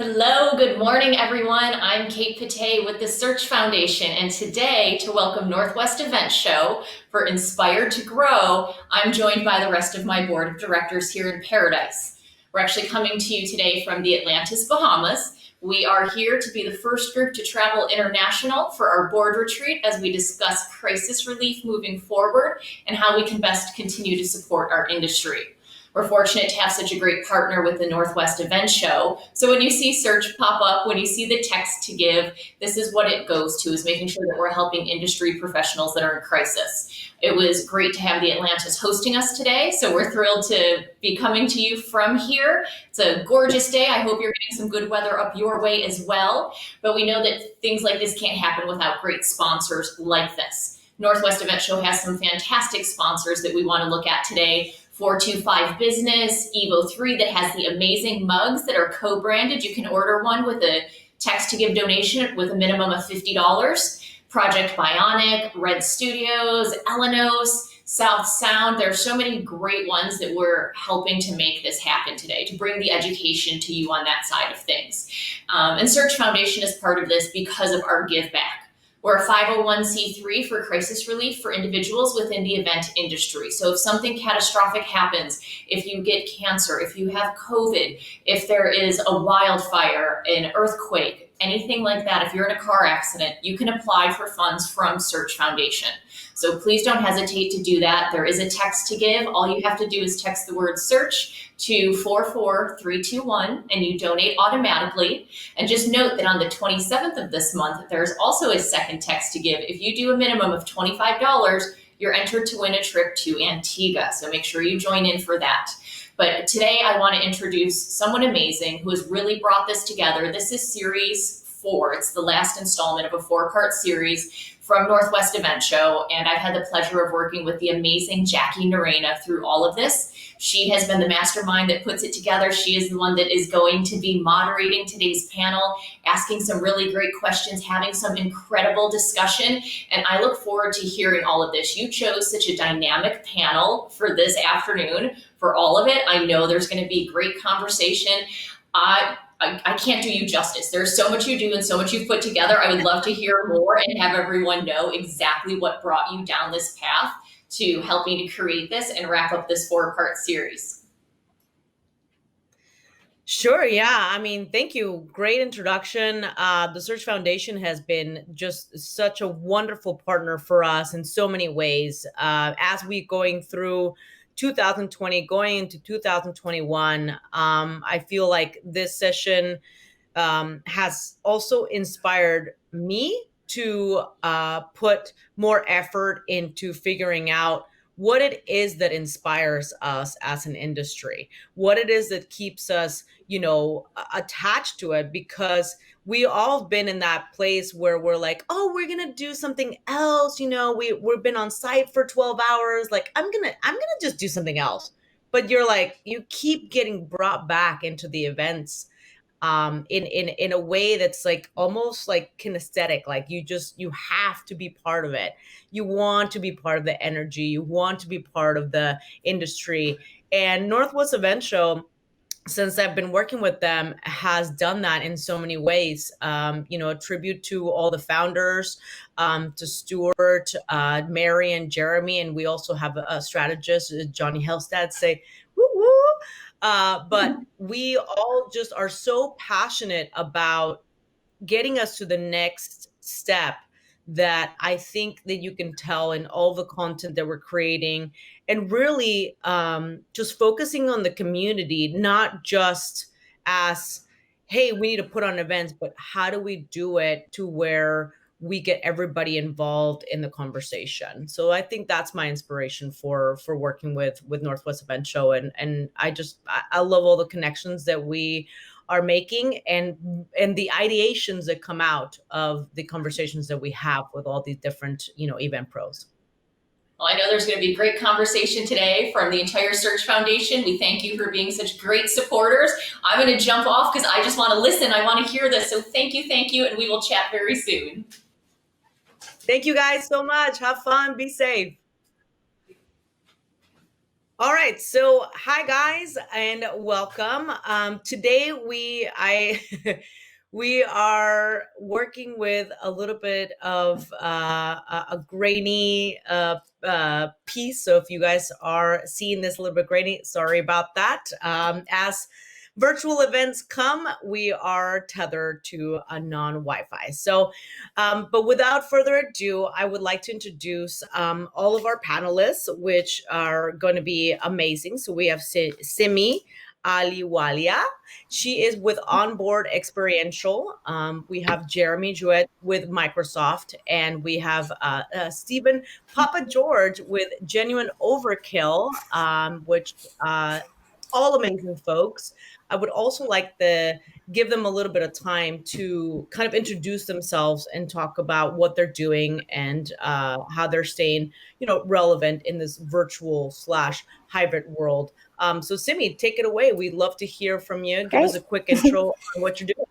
Hello, good morning, everyone. I'm Kate Pate with the Search Foundation, and today, to welcome Northwest Event Show for Inspired to Grow, I'm joined by the rest of my board of directors here in Paradise. We're actually coming to you today from the Atlantis, Bahamas. We are here to be the first group to travel international for our board retreat as we discuss crisis relief moving forward and how we can best continue to support our industry. We're fortunate to have such a great partner with the Northwest Event Show. So when you see search pop up, when you see the text to give, this is what it goes to, is making sure that we're helping industry professionals that are in crisis. It was great to have the Atlantis hosting us today. So we're thrilled to be coming to you from here. It's a gorgeous day. I hope you're getting some good weather up your way as well. But we know that things like this can't happen without great sponsors like this. Northwest Event Show has some fantastic sponsors that we want to look at today. 425 Business, Evo3 that has the amazing mugs that are co-branded. You can order one with a text to give donation with a minimum of $50. Project Bionic, Red Studios, Elenos, South Sound. There are so many great ones that we're helping to make this happen today, to bring the education to you on that side of things. And Search Foundation is part of this because of our give back. We're a 501c3 for crisis relief for individuals within the event industry. So if something catastrophic happens, if you get cancer, if you have COVID, if there is a wildfire, an earthquake, anything like that, if you're in a car accident, you can apply for funds from Search Foundation. So please don't hesitate to do that. There is a text to give. All you have to do is text the word search to 44321 and you donate automatically. And just note that on the 27th of this month, there's also a second text to give. If you do a minimum of $25, you're entered to win a trip to Antigua. So make sure you join in for that. But today I want to introduce someone amazing who has really brought this together. This is series 4. It's the last installment of a 4-part series from Northwest Event Show, and I've had the pleasure of working with the amazing Jackie Narena through all of this. She has been the mastermind that puts it together. She is the one that is going to be moderating today's panel, asking some really great questions, having some incredible discussion, and I look forward to hearing all of this. You chose such a dynamic panel for this afternoon for all of it. I know there's going to be great conversation. I can't do you justice. There's so much you do and so much you've put together. I would love to hear more and have everyone know exactly what brought you down this path to helping to create this and wrap up this 4-part series. Sure. Yeah. I mean, thank you. Great introduction. The Search Foundation has been just such a wonderful partner for us in so many ways. As we going through 2020, going into 2021, I feel like this session has also inspired me to put more effort into figuring out what it is that inspires us as an industry, what it is that keeps us, attached to it, because we all been in that place where we're like, oh, we're gonna do something else. We've been on site for 12 hours. Like, I'm gonna just do something else. But you're like, you keep getting brought back into the events in a way that's like almost like kinesthetic. Like you have to be part of it. You want to be part of the energy. You want to be part of the industry. And Northwest Event Show, since I've been working with them, has done that in so many ways. A tribute to all the founders, to Stuart, Mary, and Jeremy. And we also have a strategist, Johnny Helstad, say, woo woo. But we all just are so passionate about getting us to the next step that I think that you can tell in all the content that we're creating, and really just focusing on the community, not just as, hey, we need to put on events, but how do we do it to where we get everybody involved in the conversation. So I think that's my inspiration for working with Northwest Event Show. And I love all the connections that we are making and the ideations that come out of the conversations that we have with all these different, event pros. Well, I know there's going to be great conversation today from the entire Search Foundation. We thank you for being such great supporters. I'm going to jump off because I just want to listen. I want to hear this. So thank you, and we will chat very soon. Thank you guys so much. Have fun. Be safe. All right, so hi guys and welcome. Today we are working with a little bit of a grainy piece. So if you guys are seeing this a little bit grainy, sorry about that. As virtual events come, we are tethered to a non-Wi-Fi. But without further ado, I would like to introduce all of our panelists, which are going to be amazing. So we have Simi Aliwalia. She is with Onboard Experiential. We have Jeremy Jewett with Microsoft, and we have Stephen Papa George with Genuine Overkill, which all amazing folks. I would also like to give them a little bit of time to kind of introduce themselves and talk about what they're doing and how they're staying, relevant in this virtual slash hybrid world. So, Simi, take it away. We'd love to hear from you. Give us Great. a quick intro on what you're doing.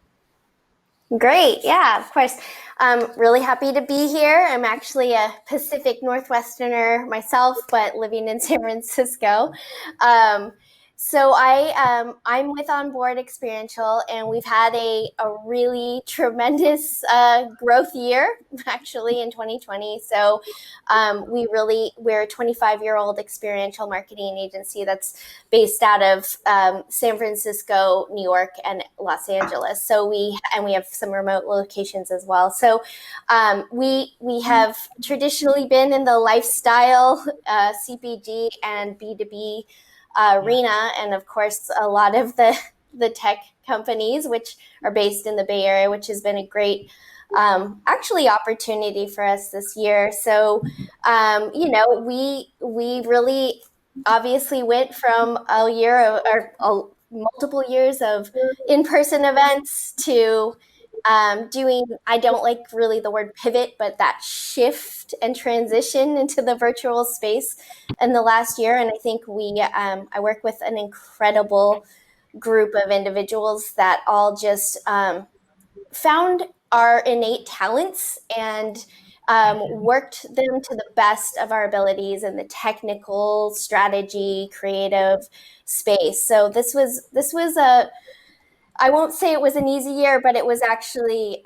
Great. Yeah, of course. I'm really happy to be here. I'm actually a Pacific Northwesterner myself, but living in San Francisco. Um, I'm with Onboard Experiential, and we've had a really tremendous growth year actually in 2020. We're a 25-year-old experiential marketing agency that's based out of San Francisco, New York, and Los Angeles. We have some remote locations as well. We have traditionally been in the lifestyle, CPG, and B2B arena, and of course, a lot of the tech companies, which are based in the Bay Area, which has been a great actually opportunity for us this year. We really obviously went from a year multiple years of in-person events to doing, I don't like really the word pivot, but that shift and transition into the virtual space in the last year. And I think I work with an incredible group of individuals that all just found our innate talents and worked them to the best of our abilities in the technical, strategy, creative space. So this was a, I won't say it was an easy year, but it was actually,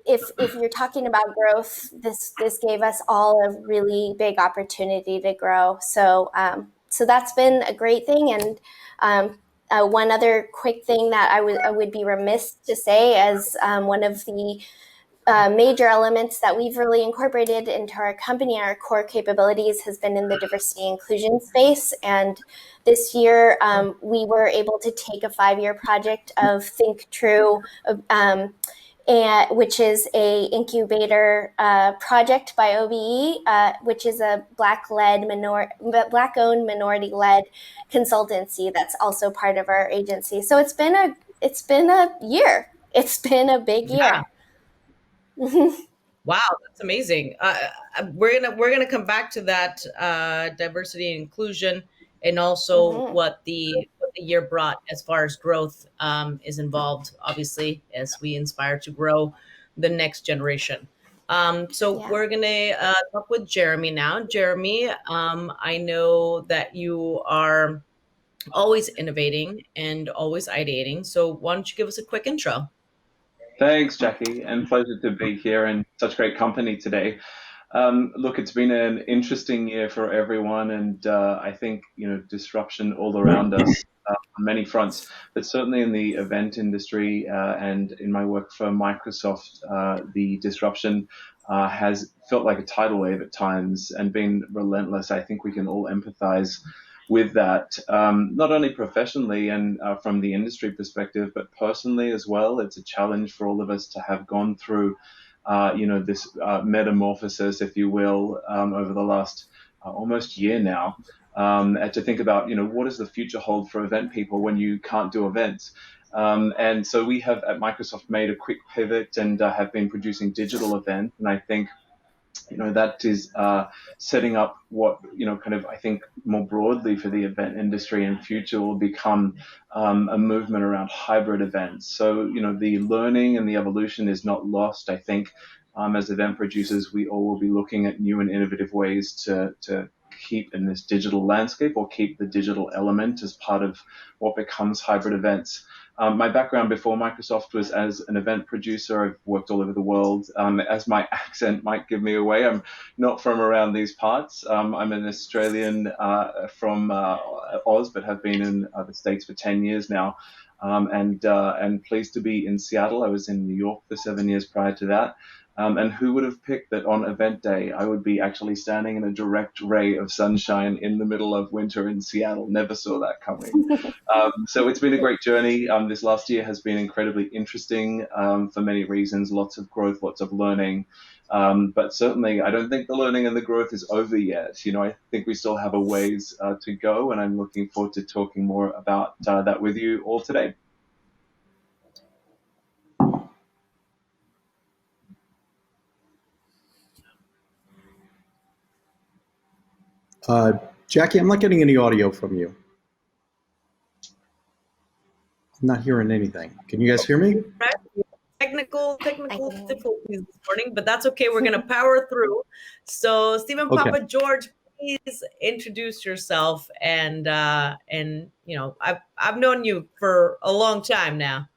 if you're talking about growth, this gave us all a really big opportunity to grow. So that's been a great thing. And one other quick thing that I would be remiss to say, as one of the major elements that we've really incorporated into our company, our core capabilities, has been in the diversity and inclusion space. And this year, we were able to take a 5-year project of Think True, which is a incubator project by OBE, which is a Black-owned, minority-led consultancy that's also part of our agency. So it's been a year. It's been a big Yeah. year. Wow, that's amazing. We're gonna come back to that diversity and inclusion, and also Mm-hmm. what the year brought as far as growth is involved. Obviously, as we inspire to grow the next generation. So Yeah. we're gonna talk with Jeremy now. Jeremy, I know that you are always innovating and always ideating. So why don't you give us a quick intro? Thanks, Jackie, and pleasure to be here in such great company today. Look, it's been an interesting year for everyone, and I think disruption all around us on many fronts. But certainly in the event industry and in my work for Microsoft, the disruption has felt like a tidal wave at times and been relentless. I think we can all empathize with that, not only professionally and from the industry perspective, but personally as well. It's a challenge for all of us to have gone through, this metamorphosis, if you will, over the last almost year now. And to think about, what does the future hold for event people when you can't do events? And so we have at Microsoft made a quick pivot and have been producing digital events. And I think that is setting up what kind of, I think, more broadly for the event industry in future will become a movement around hybrid events. So the learning and the evolution is not lost. I think as event producers, we all will be looking at new and innovative ways to keep in this digital landscape or keep the digital element as part of what becomes hybrid events. My background before Microsoft was as an event producer. I've worked all over the world. As my accent might give me away, I'm not from around these parts. I'm an Australian from Oz, but have been in the States for 10 years now. And pleased to be in Seattle. I was in New York for 7 years prior to that. And who would have picked that on event day I would be actually standing in a direct ray of sunshine in the middle of winter in Seattle? Never saw that coming. So it's been a great journey. This last year has been incredibly interesting for many reasons, lots of growth, lots of learning. But certainly, I don't think the learning and the growth is over yet. I think we still have a ways to go, and I'm looking forward to talking more about that with you all today. Jackie, I'm not getting any audio from you. I'm not hearing anything. Can you guys hear me? Technical difficulties this morning, but that's okay. We're going to power through. So, Stephen Okay. Papa George, please introduce yourself. And I've known you for a long time now.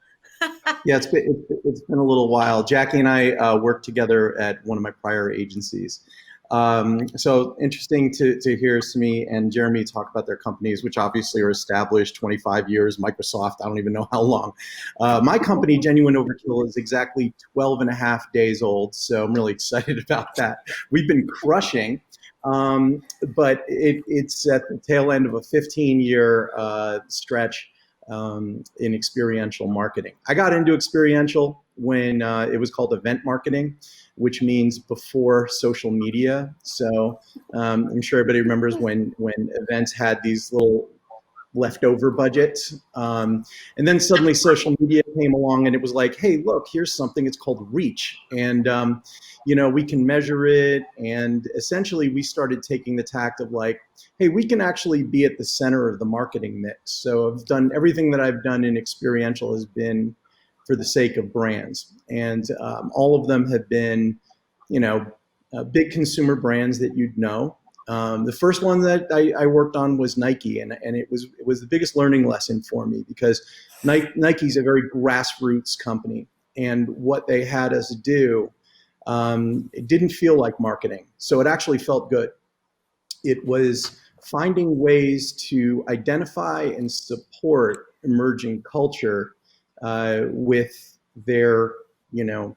Yeah, it's been a little while. Jackie and I worked together at one of my prior agencies. So interesting to hear Simi and Jeremy talk about their companies, which obviously are established 25 years, Microsoft, I don't even know how long. My company, Genuine Overkill, is exactly 12 and a half days old, so I'm really excited about that. We've been crushing, but it's at the tail end of a 15-year stretch in experiential marketing. I got into experiential when it was called event marketing, which means before social media. So I'm sure everybody remembers when events had these little leftover budgets. And then suddenly social media came along and it was like, hey, look, here's something, it's called reach. And, we can measure it. And essentially we started taking the tact of like, hey, we can actually be at the center of the marketing mix. So I've done everything that I've done in experiential has been for the sake of brands. And all of them have been, big consumer brands that you'd know. The first one that I worked on was Nike, and it was the biggest learning lesson for me because Nike's a very grassroots company, and what they had us do, it didn't feel like marketing, so it actually felt good. It was finding ways to identify and support emerging culture with their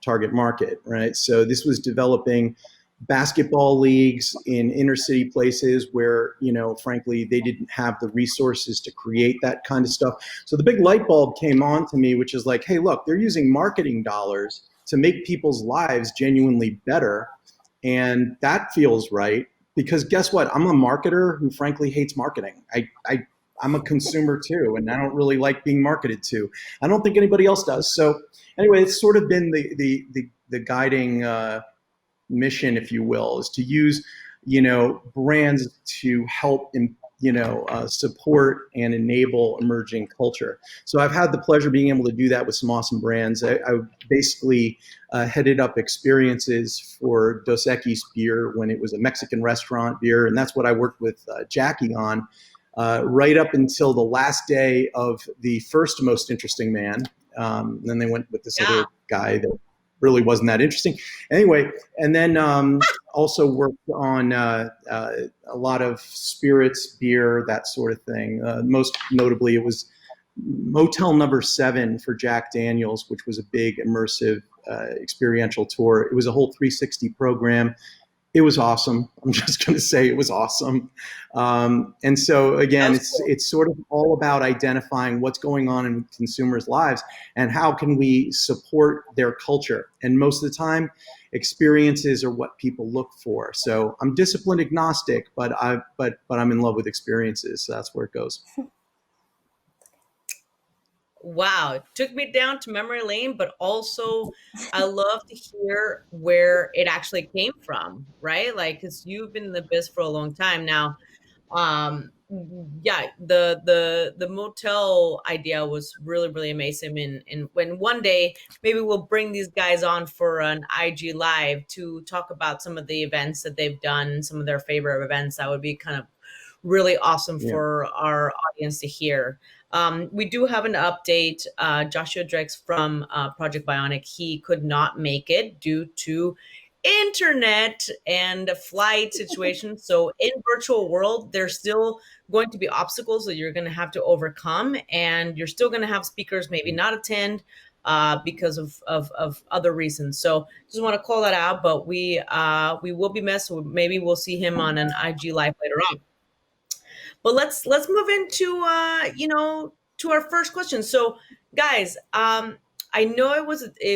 target market, right? So this was developing basketball leagues in inner city places where, frankly, they didn't have the resources to create that kind of stuff. So the big light bulb came on to me, which is like, hey, look, they're using marketing dollars to make people's lives genuinely better. And that feels right because guess what? I'm a marketer who frankly hates marketing. I'm a consumer too, and I don't really like being marketed to. I don't think anybody else does. So anyway, it's sort of been the guiding mission, if you will, is to use, brands to help, support and enable emerging culture. So I've had the pleasure of being able to do that with some awesome brands. I basically headed up experiences for Dos Equis beer when it was a Mexican restaurant beer, and that's what I worked with Jackie on. Right up until the last day of the first Most Interesting Man. Then they went with this other guy that really wasn't that interesting. Anyway, and then also worked on a lot of spirits, beer, that sort of thing. Most notably, it was Motel Number 7 for Jack Daniels, which was a big immersive experiential tour. It was a whole 360 program. It was awesome. I'm just going to say it was awesome. And so again, it's sort of all about identifying what's going on in consumers' lives and how can we support their culture. And most of the time, experiences are what people look for. So I'm discipline agnostic, but I'm in love with experiences. So that's where it goes. Wow, it took me down to memory lane, but also I love to hear where it actually came from, right? Like, because you've been in the biz for a long time now. yeah, the motel idea was really really amazing, and when one day maybe we'll bring these guys on for an IG live to talk about some of the events that they've done, some of their favorite events, that would be kind of really awesome Yeah. for our audience to hear. We do have an update. Joshua Drex from Project Bionic, he could not make it due to internet and flight situation. So in virtual world, there's still going to be obstacles that you're going to have to overcome, and you're still going to have speakers maybe not attend because of other reasons. So just want to call that out, but we will be missed. Maybe we'll see him on an IG live later on. But let's move into to our first question. So guys, I know it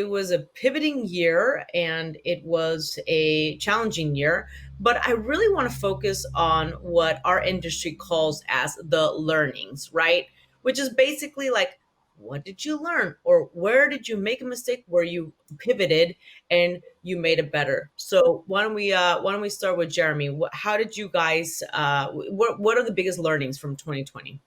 was a pivoting year and it was a challenging year, but I really want to focus on what our industry calls as the learnings, right? Which is basically like, what did you learn, or where did you make a mistake where you pivoted and you made it better? So why don't we start with Jeremy? How did you guys what are the biggest learnings from 2020?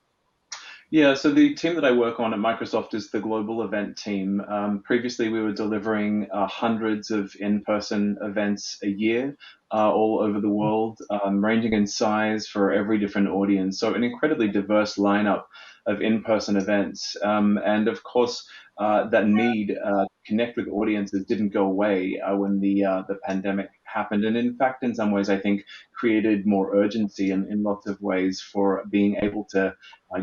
Yeah, so the team that I work on at Microsoft is the global event team. Previously, we were delivering hundreds of in-person events a year all over the world, ranging in size for every different audience. So an incredibly diverse lineup of in-person events. And of course, that need to connect with audiences didn't go away when the pandemic happened. And in fact, in some ways, I think created more urgency in lots of ways for being able to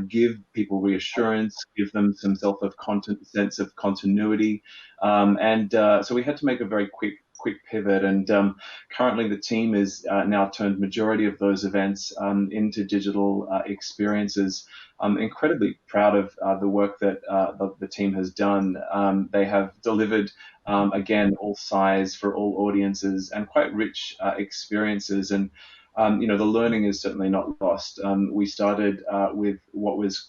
give people reassurance, give them some sense of continuity, and so we had to make a very quick pivot. And currently, the team is now turned majority of those events into digital experiences. I'm incredibly proud of the work that the team has done. They have delivered. Again, all size for all audiences and quite rich experiences. And the learning is certainly not lost. We started with what was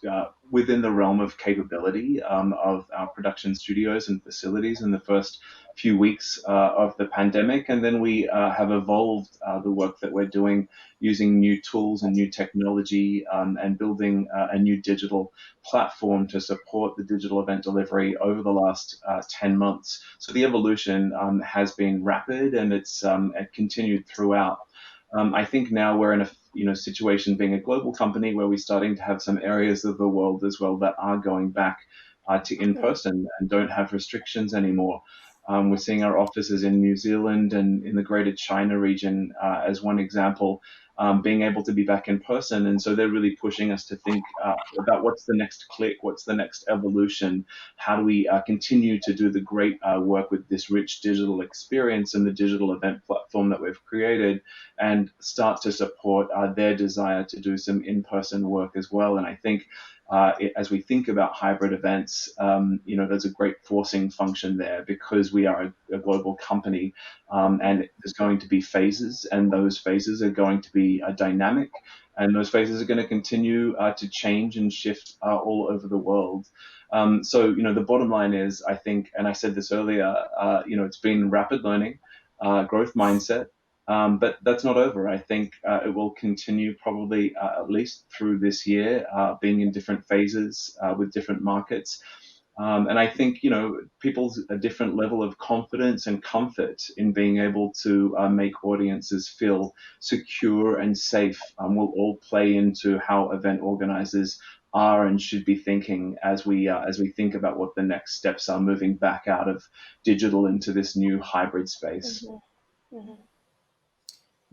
within the realm of capability of our production studios and facilities in the first few weeks of the pandemic, and then we have evolved the work that we're doing using new tools and new technology, and building a new digital platform to support the digital event delivery over the last 10 months. So the evolution has been rapid, and it's continued throughout. I think now we're in a situation, being a global company, where we're starting to have some areas of the world as well that are going back to in person and don't have restrictions anymore. We're seeing our offices in New Zealand and in the Greater China region, as one example, being able to be back in person. And so they're really pushing us to think about what's the next click, what's the next evolution, how do we continue to do the great work with this rich digital experience and the digital event platform that we've created, and start to support their desire to do some in-person work as well. And I think as we think about hybrid events, there's a great forcing function there, because we are a global company, and there's going to be phases, and those phases are going to be dynamic, and those phases are going to continue to change and shift all over the world. So the bottom line is, I think, and I said this earlier, it's been rapid learning, growth mindset. But that's not over. I think it will continue probably at least through this year, being in different phases with different markets. And I think, people's a different level of confidence and comfort in being able to make audiences feel secure and safe will all play into how event organizers are and should be thinking as we think about what the next steps are, moving back out of digital into this new hybrid space. Mm-hmm. Mm-hmm.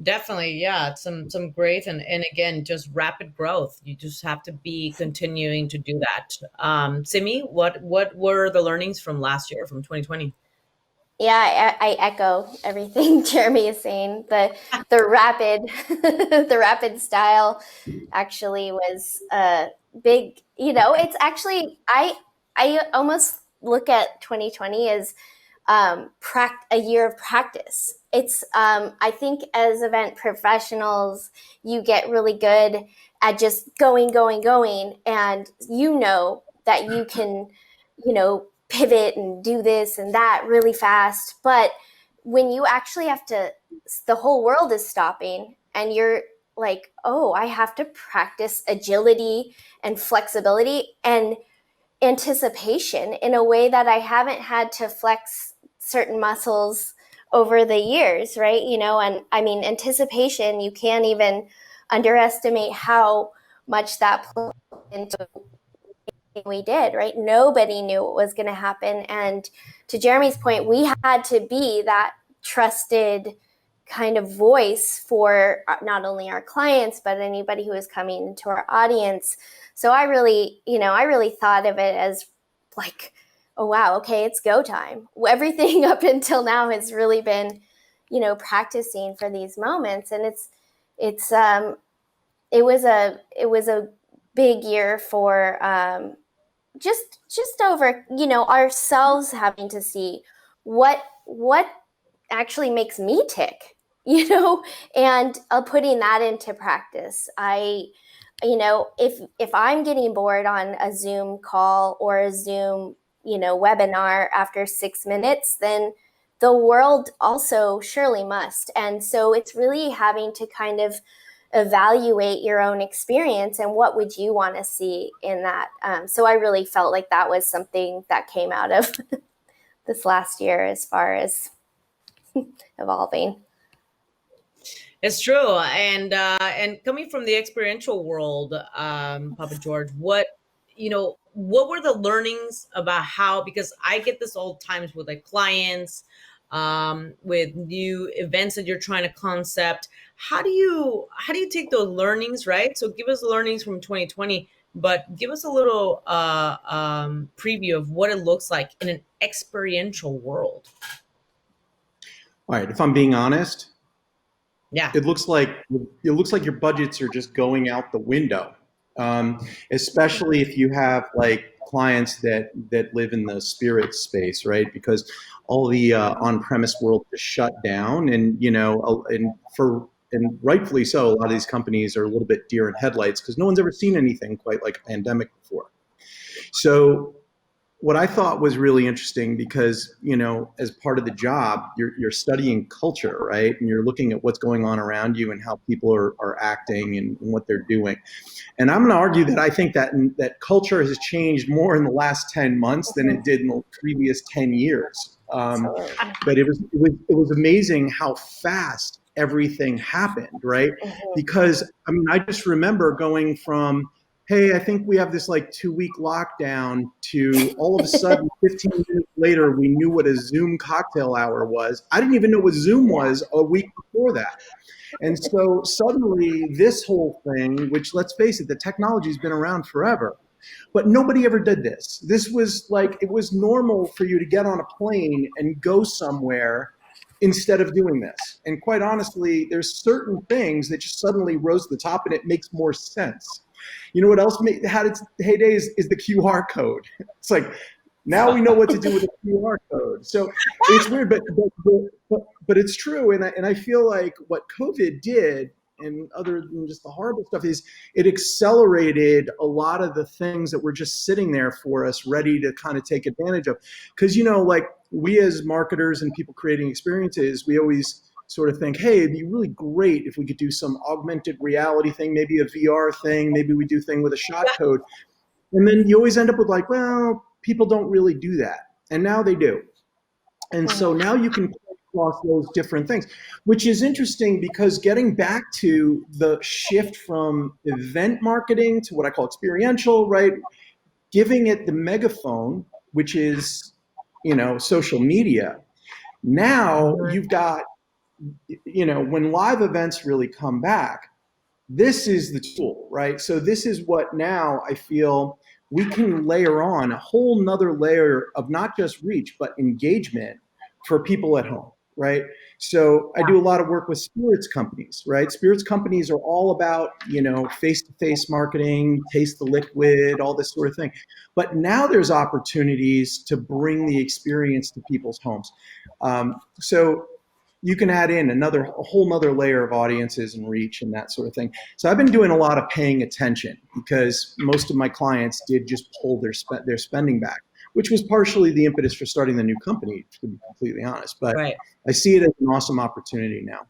Definitely, yeah. It's some great, and again, just rapid growth. You just have to be continuing to do that. Simi, what were the learnings from last year, from 2020? Yeah, I echo everything Jeremy is saying. The rapid the rapid style actually was big. It's actually I almost look at 2020 as a year of practice. It's I think as event professionals, you get really good at just going, and that you can, pivot and do this and that really fast. But when you actually have to, the whole world is stopping, and like, oh, I have to practice agility and flexibility and anticipation in a way that I haven't had to flex certain muscles over the years, right? And I mean, anticipation, you can't even underestimate how much that played into we did, right? Nobody knew what was going to happen. And to Jeremy's point, we had to be that trusted kind of voice for not only our clients, but anybody who was coming into our audience. So I really thought of it as like, oh, wow, okay, it's go time. Everything up until now has really been, practicing for these moments. And it was a big year for, just over ourselves having to see what actually makes me tick, and putting that into practice. If I'm getting bored on a Zoom call or a Zoom webinar after 6 minutes, then the world also surely must. And so it's really having to kind of evaluate your own experience and what would you want to see in that. So I really felt like that was something that came out of this last year as far as evolving. It's true, and coming from the experiential world, Papa George, what were the learnings about how? Because I get this all the times with like clients, with new events that you're trying to concept. How do you take those learnings, right? So give us the learnings from 2020, but give us a little preview of what it looks like in an experiential world. All right, if I'm being honest, Yeah. it looks like your budgets are just going out the window, especially if you have like clients that live in the spirit space, right? Because all the on-premise world is shut down, and and rightfully so, a lot of these companies are a little bit deer in headlights because no one's ever seen anything quite like a pandemic before. So what I thought was really interesting, because as part of the job, you're studying culture, right? And you're looking at what's going on around you and how people are acting and what they're doing. And I'm going to argue that I think that culture has changed more in the last 10 months than it did in the previous 10 years. But it was amazing how fast everything happened, right? Because I just remember going from, hey, I think we have this like 2-week lockdown, to all of a sudden 15 minutes later, we knew what a Zoom cocktail hour was. I didn't even know what Zoom was a week before that. And so suddenly this whole thing, which, let's face it, the technology's been around forever, but nobody ever did this. This was like, it was normal for you to get on a plane and go somewhere instead of doing this. And quite honestly, there's certain things that just suddenly rose to the top, and it makes more sense. You know what else had its heydays is the QR code. It's like, now we know what to do with a QR code. So it's weird, but it's true. And I feel like what COVID did, and other than just the horrible stuff, is it accelerated a lot of the things that were just sitting there for us, ready to kind of take advantage of. Because, like we as marketers and people creating experiences, we always sort of think, hey, it'd be really great if we could do some augmented reality thing, maybe a VR thing, maybe we do a thing with a shot code. And then you always end up with like, well, people don't really do that. And now they do. And so now you can across those different things, which is interesting, because getting back to the shift from event marketing to what I call experiential, right? Giving it the megaphone, which is, social media. Now you've got, when live events really come back, this is the tool, right? So this is what now I feel we can layer on a whole nother layer of not just reach, but engagement for people at home, right? So I do a lot of work with spirits companies, right? Spirits companies are all about, face-to-face marketing, taste the liquid, all this sort of thing. But now there's opportunities to bring the experience to people's homes. So you can add in a whole nother layer of audiences and reach and that sort of thing. So I've been doing a lot of paying attention, because most of my clients did just pull their spending back, which was partially the impetus for starting the new company, to be completely honest. But Right. I see it as an awesome opportunity now.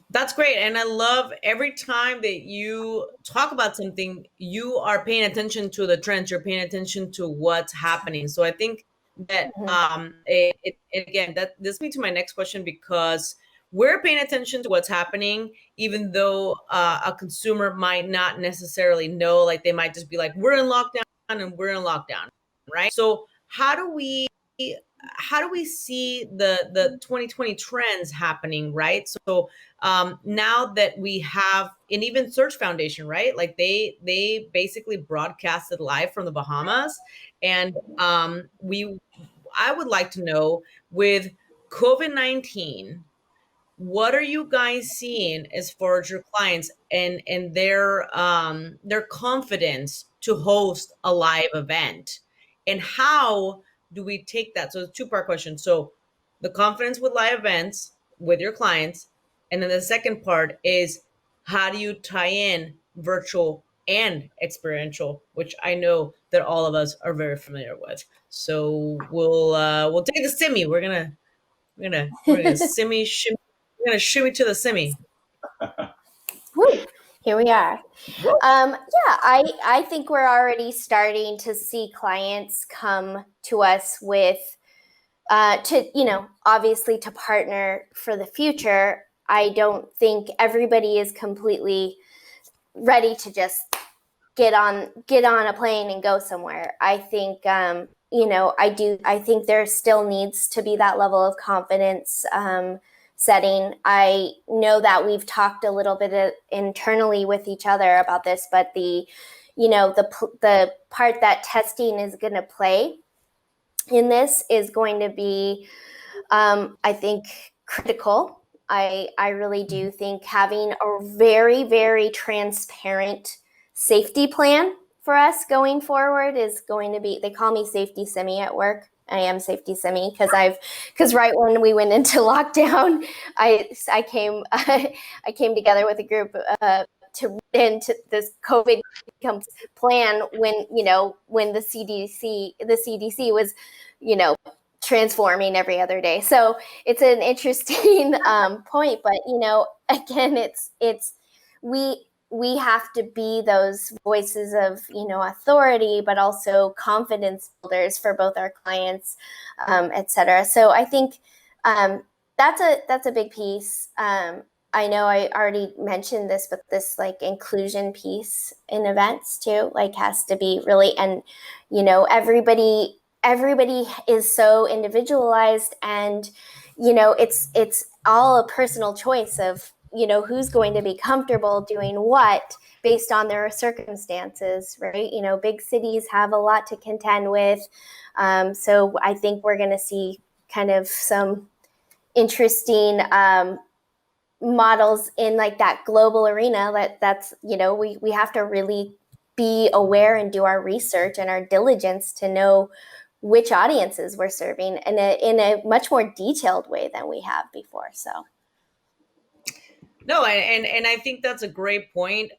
That's great. And I love every time that you talk about something, you are paying attention to the trends, you're paying attention to what's happening. So I think that Mhm. again, that this leads me to my next question, because we're paying attention to what's happening, even though a consumer might not necessarily know, like they might just be like, we're in lockdown and we're in lockdown, right? So how do we see the 2020 trends happening, right? So now that we have, and even Search Foundation, right? Like they basically broadcasted live from the Bahamas, and we I would like to know, with COVID-19, what are you guys seeing as far as your clients and their confidence to host a live event, and how do we take that? So it's a two-part question. So the confidence with live events with your clients, and then the second part is, how do you tie in virtual and experiential, which I know that all of us are very familiar with. So we'll take the simi. We're gonna simmy shimmy. We're gonna shimmy to the simmy. Woo, here we are. Whoa. Yeah, I think we're already starting to see clients come to us with to, obviously to partner for the future. I don't think everybody is completely ready to just get on a plane and go somewhere. I think I think there still needs to be that level of confidence setting. I know that we've talked a little bit internally with each other about this, but the part that testing is going to play in this is going to be, I think, critical. I really do think having a very, very transparent safety plan for us going forward is going to be, they call me safety semi at work. I am safety semi because right when we went into lockdown, I came I came together with a group to into this COVID plan when the CDC was transforming every other day. So it's an interesting point, but again, it's we have to be those voices of authority, but also confidence builders for both our clients, etc. So I think that's a big piece. I know I already mentioned this, but this like inclusion piece in events too, like has to be really, and everybody is so individualized, and it's all a personal choice of who's going to be comfortable doing what based on their circumstances, right? Big cities have a lot to contend with, so I think we're going to see kind of some interesting models in like that global arena. That's we have to really be aware and do our research and our diligence to know which audiences we're serving in a much more detailed way than we have before. So No, and I think that's a great point.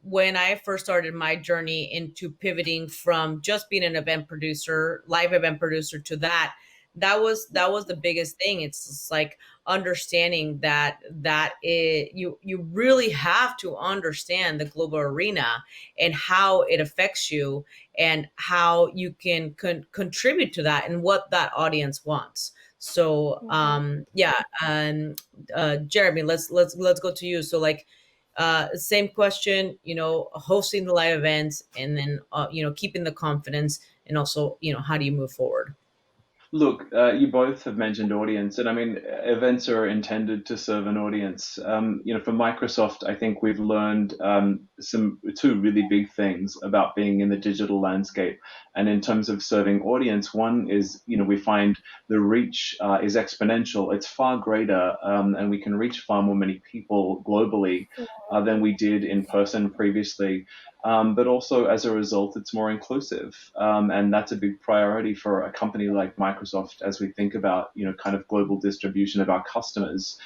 When I first started my journey into pivoting from just being an event producer, live event producer, to that was the biggest thing. It's just like understanding you really have to understand the global arena and how it affects you, and how you can contribute to that and what that audience wants. So yeah, Jeremy, let's go to you. So like, same question, hosting the live events, and then keeping the confidence, and also how do you move forward? Look, you both have mentioned audience, and I mean, events are intended to serve an audience. For Microsoft, I think we've learned two really big things about being in the digital landscape. And in terms of serving audience, one is, we find the reach is exponential. It's far greater, and we can reach far more many people globally than we did in person previously. But also as a result, it's more inclusive. And that's a big priority for a company like Microsoft as we think about, kind of global distribution of our customers.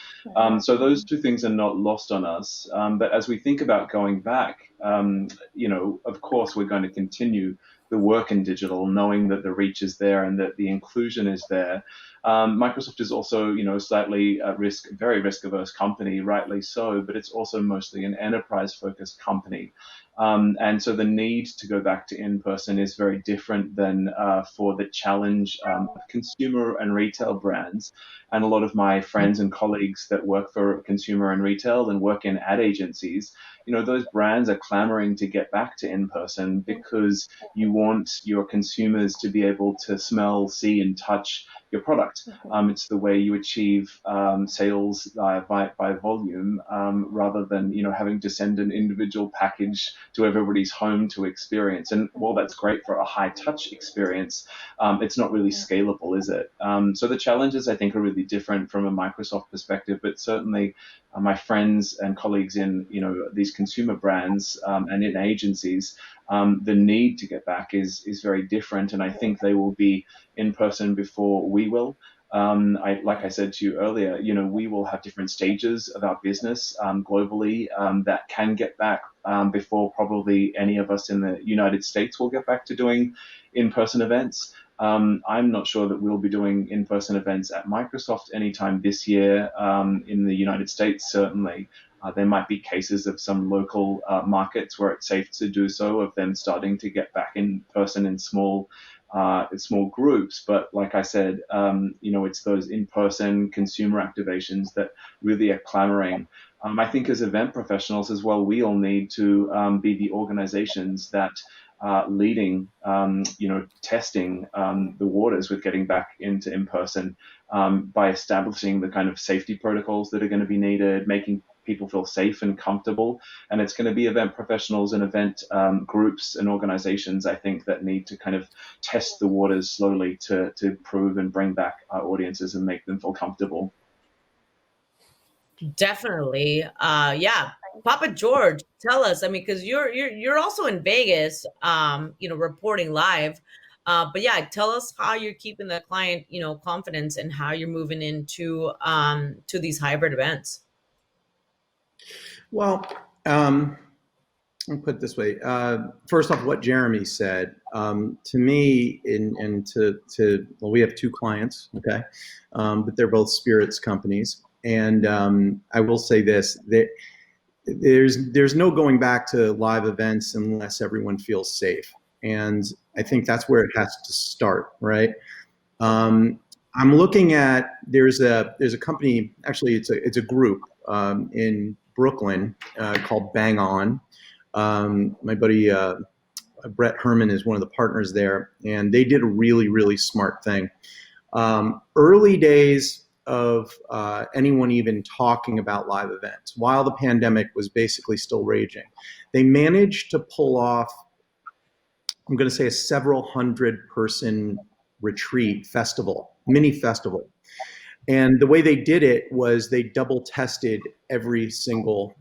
So those two things are not lost on us. But as we think about going back, of course, we're going to continue the work in digital, knowing that the reach is there and that the inclusion is there. Microsoft is also, slightly at risk, very risk averse company, rightly so, but it's also mostly an enterprise focused company. And so the need to go back to in-person is very different than for the challenge of consumer and retail brands. And a lot of my friends and colleagues that work for consumer and retail and work in ad agencies, those brands are clamoring to get back to in-person because you want your consumers to be able to smell, see, and touch your product. It's the way you achieve sales by volume, rather than having to send an individual package to everybody's home to experience. And while that's great for a high touch experience, it's not really scalable, is it? So the challenges, I think, are really different from a Microsoft perspective, but certainly my friends and colleagues in these consumer brands and in agencies, the need to get back is very different, and I think they will be in person before we will. Like I said to you earlier, we will have different stages of our business globally that can get back before probably any of us in the United States will get back to doing in-person events. I'm not sure that we'll be doing in-person events at Microsoft anytime this year. In the United States, certainly. There might be cases of some local markets where it's safe to do so, of them starting to get back in person in small groups. But like I said, it's those in-person consumer activations that really are clamoring. I think as event professionals as well, we all need to be the organizations that leading, testing the waters with getting back into in-person by establishing the kind of safety protocols that are going to be needed, making people feel safe and comfortable. And it's going to be event professionals and event groups and organizations, I think, that need to kind of test the waters slowly to prove and bring back our audiences and make them feel comfortable. Definitely. Yeah. Papa George, tell us, I mean, because you're also in Vegas, reporting live. But yeah, tell us how you're keeping the client, confidence, and how you're moving into to these hybrid events. Well, I'll put it this way. First off, what Jeremy said, to me, well, we have two clients, okay, but they're both spirits companies. And I will say this, that there's no going back to live events unless everyone feels safe. And I think that's where it has to start, right? I'm looking at, there's a company, actually it's a group in Brooklyn called Bang On. My buddy Brett Herman is one of the partners there, and they did a really, really smart thing. Early days of anyone even talking about live events, while the pandemic was basically still raging, they managed to pull off, I'm going to say, a several hundred person retreat festival, mini festival. And the way they did it was they double tested every single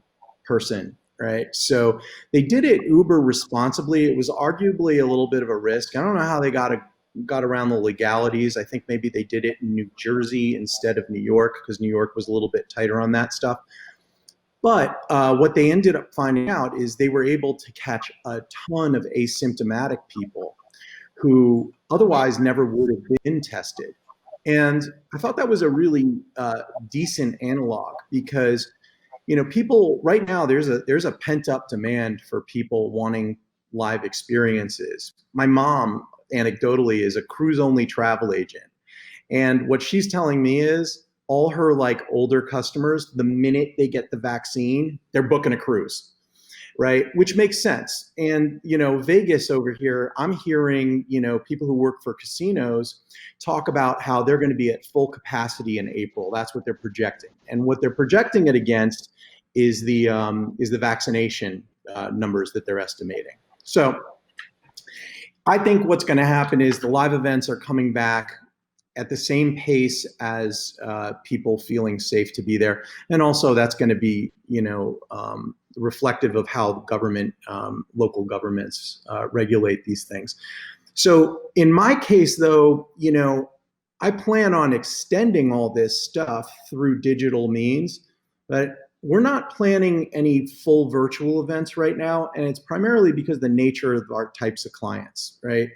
person, right? So they did it uber responsibly. It was arguably a little bit of a risk. I don't know how they got around the legalities. I think maybe they did it in New Jersey instead of New York, because New York was a little bit tighter on that stuff. But what they ended up finding out is they were able to catch a ton of asymptomatic people who otherwise never would have been tested. And I thought that was a really decent analog, because people right now, there's a pent up demand for people wanting live experiences. My mom, anecdotally, is a cruise only travel agent, and what she's telling me is all her older customers, the minute they get the vaccine, they're booking a cruise, right? Which makes sense. And Vegas over here, I'm hearing people who work for casinos talk about how they're going to be at full capacity in April. That's what they're projecting, and what they're projecting it against is the vaccination numbers that they're estimating. So I think what's going to happen is the live events are coming back at the same pace as people feeling safe to be there, and also that's going to be reflective of how government, local governments regulate these things. So in my case, though, I plan on extending all this stuff through digital means, but we're not planning any full virtual events right now, and it's primarily because the nature of our types of clients, right?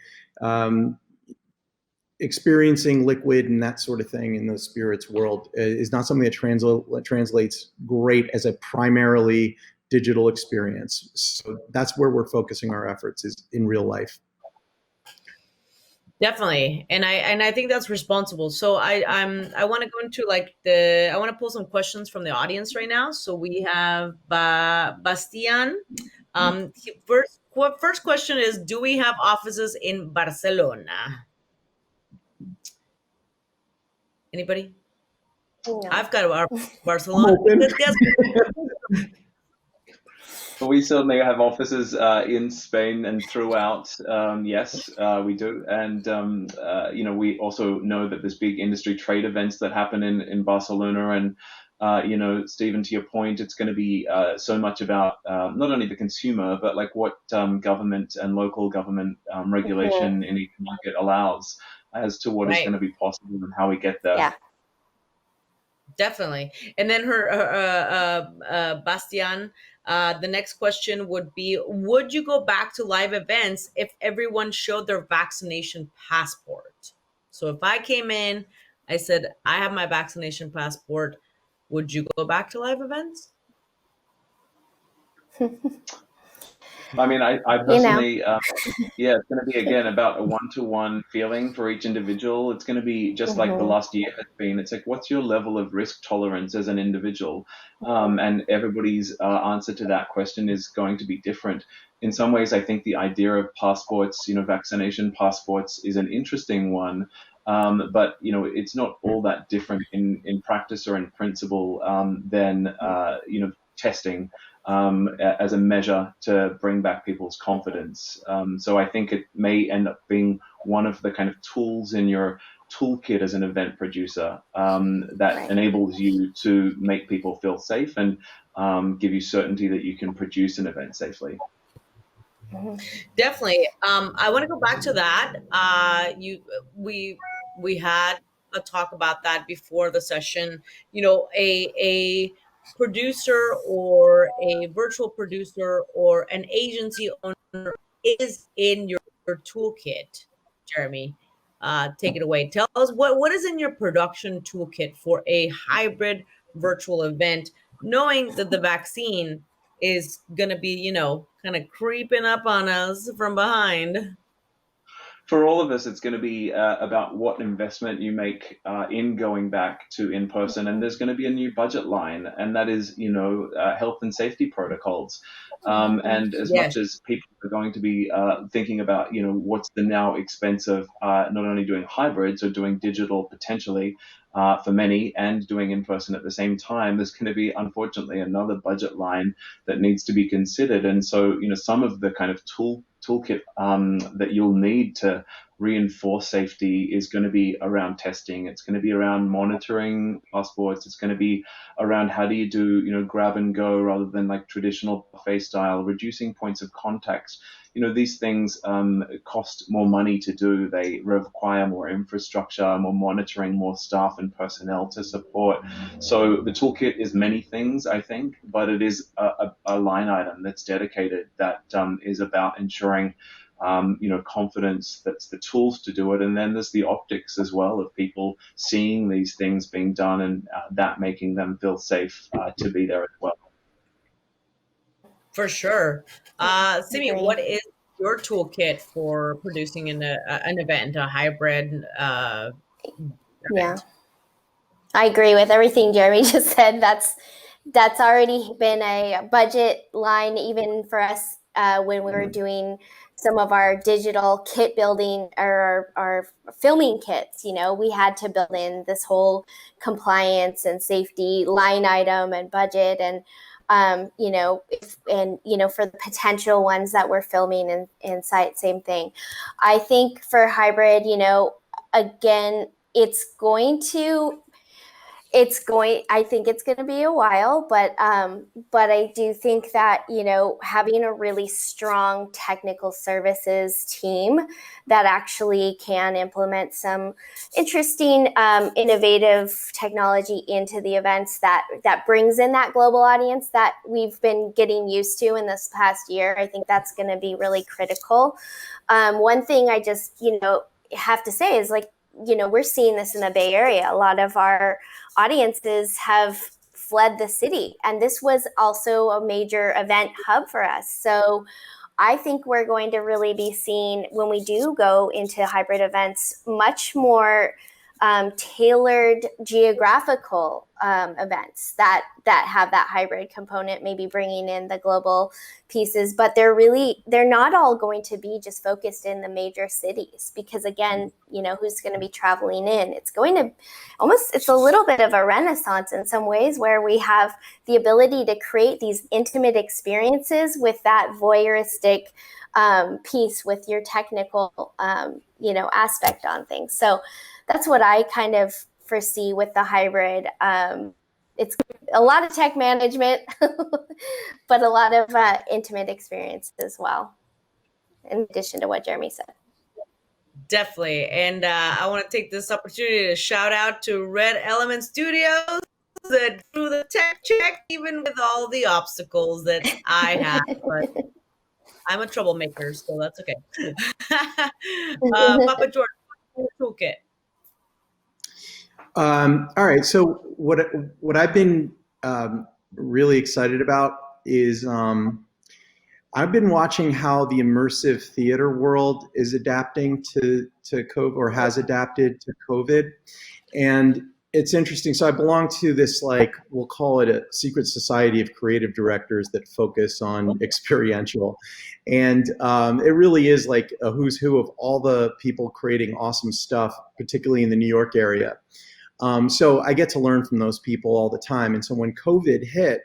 Experiencing liquid and that sort of thing in the spirits world is not something that translates great as a primarily digital experience. So that's where we're focusing our efforts, is in real life. Definitely, and I think that's responsible. So I want to go into I want to pull some questions from the audience right now. So we have Bastian. First question is, do we have offices in Barcelona? Anybody? No. I've got our Barcelona. Guess We certainly have offices in Spain and throughout. Yes, we do. And, we also know that there's big industry trade events that happen in Barcelona. And, Stephen, to your point, it's going to be so much about not only the consumer, but like what government and local government regulation in each market allows as to what is Right. going to be possible and how we get there. Yeah. Definitely. And then Bastian, the next question would be, would you go back to live events if everyone showed their vaccination passport? So if I came in, I said, I have my vaccination passport, would you go back to live events? I mean, I personally, yeah, it's going to be again about a one-to-one feeling for each individual. It's going to be just like the last year has been. It's like, what's your level of risk tolerance as an individual? And everybody's answer to that question is going to be different. In some ways, I think the idea of passports, vaccination passports, is an interesting one. But it's not all that different in practice or in principle than testing as a measure to bring back people's confidence. So I think it may end up being one of the kind of tools in your toolkit as an event producer that enables you to make people feel safe and give you certainty that you can produce an event safely. Definitely. I want to go back to that. We had a talk about that before the session. A producer or a virtual producer or an agency owner is in your toolkit. Jeremy, take it away. Tell us what is in your production toolkit for a hybrid virtual event, knowing that the vaccine is going to be, kind of creeping up on us from behind. For all of us, it's going to be about what investment you make in going back to in person. And there's going to be a new budget line, and that is, health and safety protocols. And as much as people are going to be thinking about, what's the now expense of not only doing hybrids or doing digital potentially for many and doing in person at the same time, there's going to be, unfortunately, another budget line that needs to be considered. And so, some of the kind of toolkit that you'll need to reinforce safety is going to be around testing. It's going to be around monitoring passports. It's going to be around how do you do, grab and go rather than like traditional buffet style, reducing points of contact. These things cost more money to do. They require more infrastructure, more monitoring, more staff and personnel to support. So the toolkit is many things, I think, but it is a line item that's dedicated that is about ensuring confidence, that's the tools to do it. And then there's the optics as well of people seeing these things being done and that making them feel safe to be there as well. For sure. Simi, what is your toolkit for producing an event, a hybrid event? Yeah, I agree with everything Jeremy just said. That's already been a budget line even for us when we were doing some of our digital kit building or our filming kits. We had to build in this whole compliance and safety line item and budget and for the potential ones that we're filming in site, same thing. I think for hybrid, again, it's going to I think it's going to be a while, but I do think that, having a really strong technical services team that actually can implement some interesting, innovative technology into the events that brings in that global audience that we've been getting used to in this past year, I think that's going to be really critical. One thing I just, have to say is, like, we're seeing this in the Bay Area. A lot of our audiences have fled the city, and this was also a major event hub for us. So I think we're going to really be seeing, when we do go into hybrid events, much more tailored geographical events that have that hybrid component, maybe bringing in the global pieces, but they're not all going to be just focused in the major cities, because again, who's going to be traveling in? It's a little bit of a renaissance in some ways, where we have the ability to create these intimate experiences with that voyeuristic piece with your technical aspect on things. So that's what I kind of foresee with the hybrid. It's a lot of tech management, but a lot of intimate experience as well, in addition to what Jeremy said. Definitely. And I want to take this opportunity to shout out to Red Element Studios that drew the tech check, even with all the obstacles that I have. But I'm a troublemaker, so that's okay. Papa George, toolkit. All right. So what I've been really excited about is I've been watching how the immersive theater world is adapting to COVID, or has adapted to COVID, and it's interesting. So I belong to this, like, we'll call it a secret society of creative directors that focus on experiential, and it really is like a who's who of all the people creating awesome stuff, particularly in the New York area. So I get to learn from those people all the time. And so when COVID hit,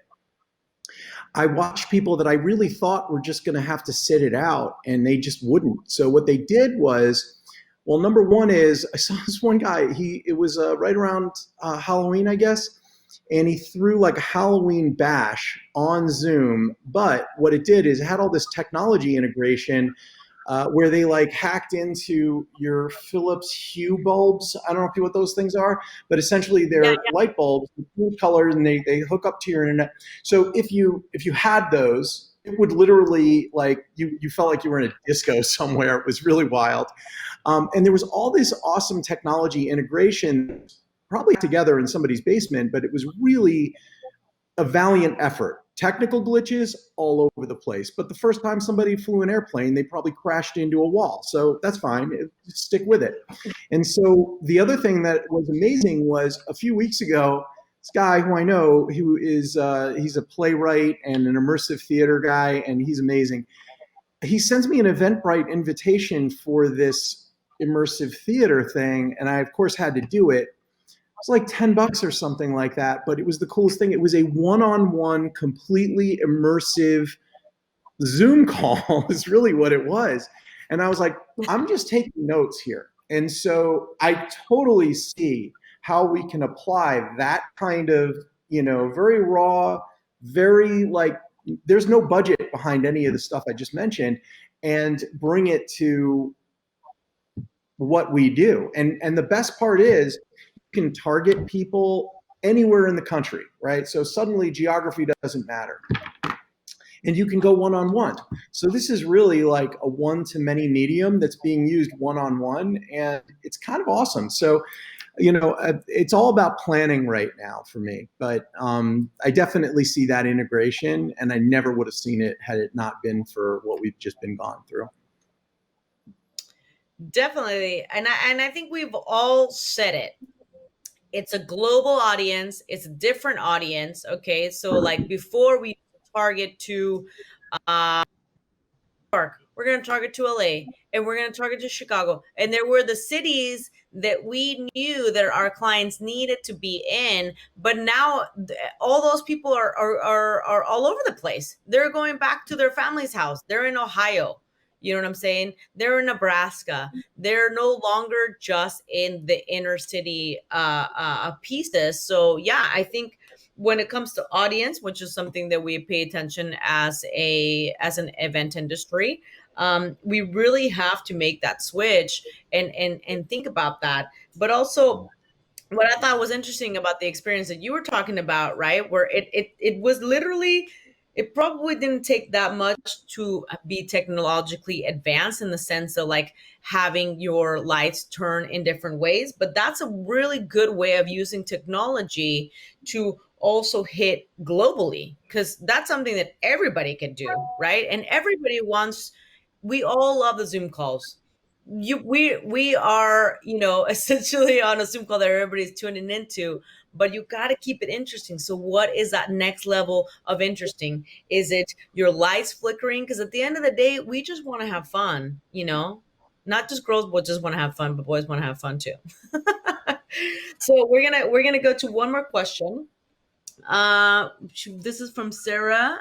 I watched people that I really thought were just going to have to sit it out, and they just wouldn't. So what they did was, well, number one is, I saw this one guy, it was right around Halloween, I guess, and he threw like a Halloween bash on Zoom. But what it did is it had all this technology integration where they like hacked into your Philips Hue bulbs. I don't know what those things are, but essentially they're light bulbs with cool colors, and they hook up to your internet. So if you had those, it would literally, like, you felt like you were in a disco somewhere. It was really wild. And there was all this awesome technology integration, probably together in somebody's basement, but it was really a valiant effort. Technical glitches all over the place. But the first time somebody flew an airplane, they probably crashed into a wall. So that's fine. Stick with it. And so the other thing that was amazing was, a few weeks ago, this guy who I know, who is he's a playwright and an immersive theater guy, and he's amazing. He sends me an Eventbrite invitation for this immersive theater thing, and I of course had to do it. It's like $10 or something like that, but it was the coolest thing. It was a one-on-one, completely immersive Zoom call is really what it was. And I was like, I'm just taking notes here. And so I totally see how we can apply that kind of, very raw, very, like, there's no budget behind any of the stuff I just mentioned, and bring it to what we do. And the best part is, can target people anywhere in the country, right? So suddenly geography doesn't matter. And you can go one-on-one. So this is really like a one-to-many medium that's being used one-on-one, and it's kind of awesome. So, it's all about planning right now for me. But I definitely see that integration, and I never would have seen it had it not been for what we've just been gone through. Definitely. And I think we've all said it. It's a global audience. It's a different audience. Okay. So like before we target to New York, we're going to target to LA, and we're going to target to Chicago. And there were the cities that we knew that our clients needed to be in. But now all those people are all over the place. They're going back to their family's house. They're in Ohio. You know what I'm saying? They're in Nebraska. They're no longer just in the inner city pieces. So yeah, I think when it comes to audience, which is something that we pay attention as an event industry, we really have to make that switch and think about that. But also, what I thought was interesting about the experience that you were talking about, right? Where it was literally, it probably didn't take that much to be technologically advanced in the sense of like having your lights turn in different ways. But that's a really good way of using technology to also hit globally, because that's something that everybody can do, right? And everybody wants, we all love the Zoom calls. We are, essentially on a Zoom call that everybody's tuning into, but you got to keep it interesting. So what is that next level of interesting? Is it your lights flickering? Because at the end of the day, we just want to have fun, not just girls will just want to have fun, but boys want to have fun too. So we're gonna go to one more question. This is from Sarah.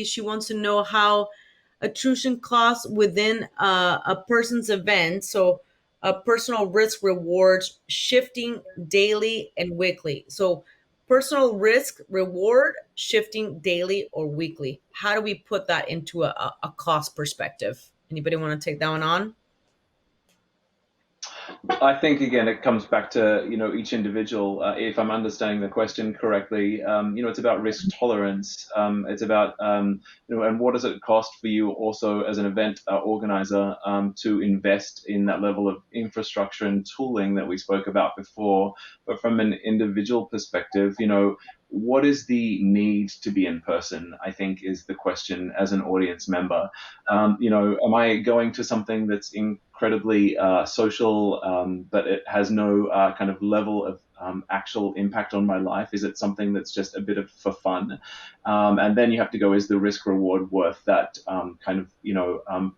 She wants to know how attrition costs within a person's event. So, personal risk rewards shifting daily and weekly. So, personal risk reward shifting daily or weekly. How do we put that into a cost perspective? Anybody want to take that one on? I think again it comes back to each individual. If I'm understanding the question correctly, it's about risk tolerance. It's about and what does it cost for you also as an event organizer to invest in that level of infrastructure and tooling that we spoke about before. But from an individual perspective, what is the need to be in person, I think, is the question as an audience member. Am I going to something that's incredibly social, but it has no kind of level of actual impact on my life? Is it something that's just a bit of for fun? And then you have to go, is the risk reward worth that kind of,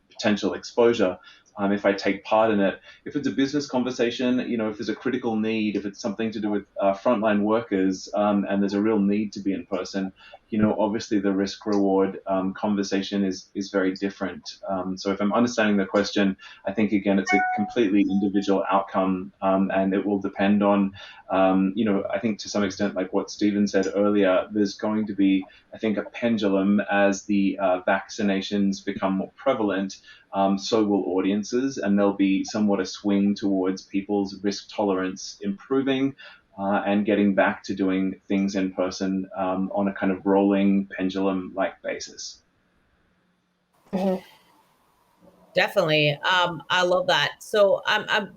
potential exposure? If I take part in it, if it's a business conversation, if there's a critical need, if it's something to do with frontline workers, and there's a real need to be in person, obviously the risk reward conversation is very different. So if I'm understanding the question, I think again it's a completely individual outcome, and it will depend on, I think to some extent, like what Stephen said earlier, there's going to be, I think, a pendulum as the vaccinations become more prevalent. So will audiences, and there'll be somewhat a swing towards people's risk tolerance improving and getting back to doing things in person on a kind of rolling pendulum-like basis. Mhm. Definitely. I love that. So I'm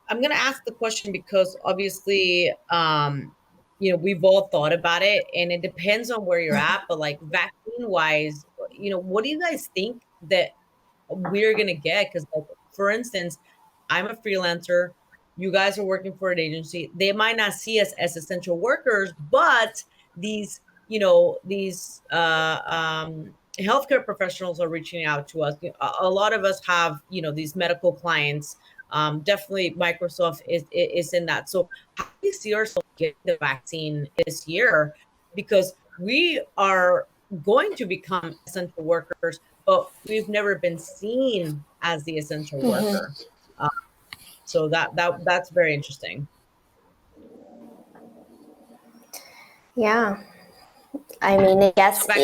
gonna ask the question because obviously, we've all thought about it, and it depends on where you're at. But like vaccine wise, what do you guys think that we're gonna get? Because like, for instance, I'm a freelancer. You guys are working for an agency. They might not see us as essential workers, but these, these healthcare professionals are reaching out to us. A lot of us have, these medical clients. Definitely, Microsoft is in that. So, how do we see ourselves getting the vaccine this year? Because we are going to become essential workers, but we've never been seen as the essential Mhm. worker. So that's very interesting. Yeah. I mean, I So guess back,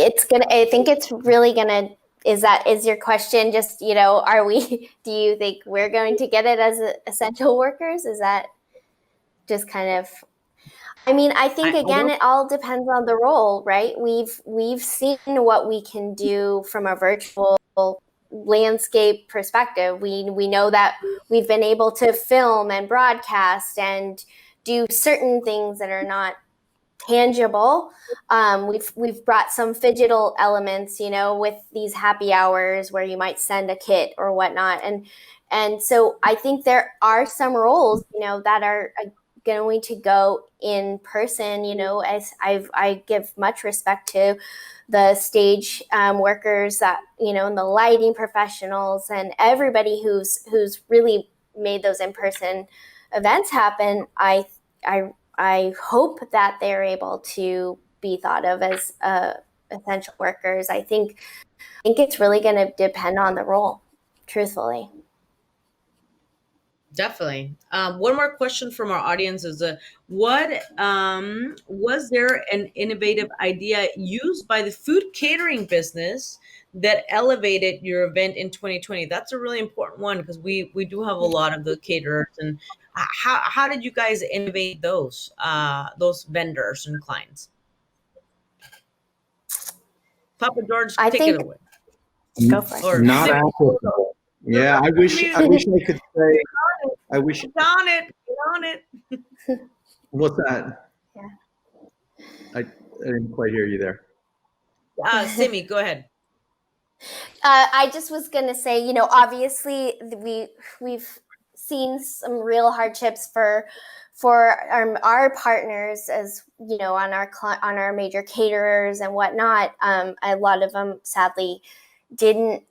I think it's really gonna, is your question just, do you think we're going to get it as essential workers? Is that just kind of, I mean, I think I again, don't. it all depends on the role, right? We've seen what we can do from a virtual landscape perspective. We know that we've been able to film and broadcast and do certain things that are not tangible. We've brought some phygital elements, with these happy hours where you might send a kit or whatnot, and so I think there are some roles, that are going to go in person. As I give much respect to the stage workers, that and the lighting professionals and everybody who's really made those in person events happen. I hope that they're able to be thought of as essential workers. I think it's really going to depend on the role. truthfully. Definitely. One more question from our audience is, what was there an innovative idea used by the food catering business that elevated your event in 2020? That's a really important one because we do have a lot of the caterers. And how did you guys innovate those vendors and clients? Papa George, I take it think away. go for it. Or Not Simi, applicable. Yeah, I wish I could say. I wish. get on it, get on it. What's that? Yeah. I didn't quite hear you there. Simi, go ahead. I just was gonna say, obviously we've seen some real hardships for our partners, as on our major caterers and whatnot. A lot of them sadly didn't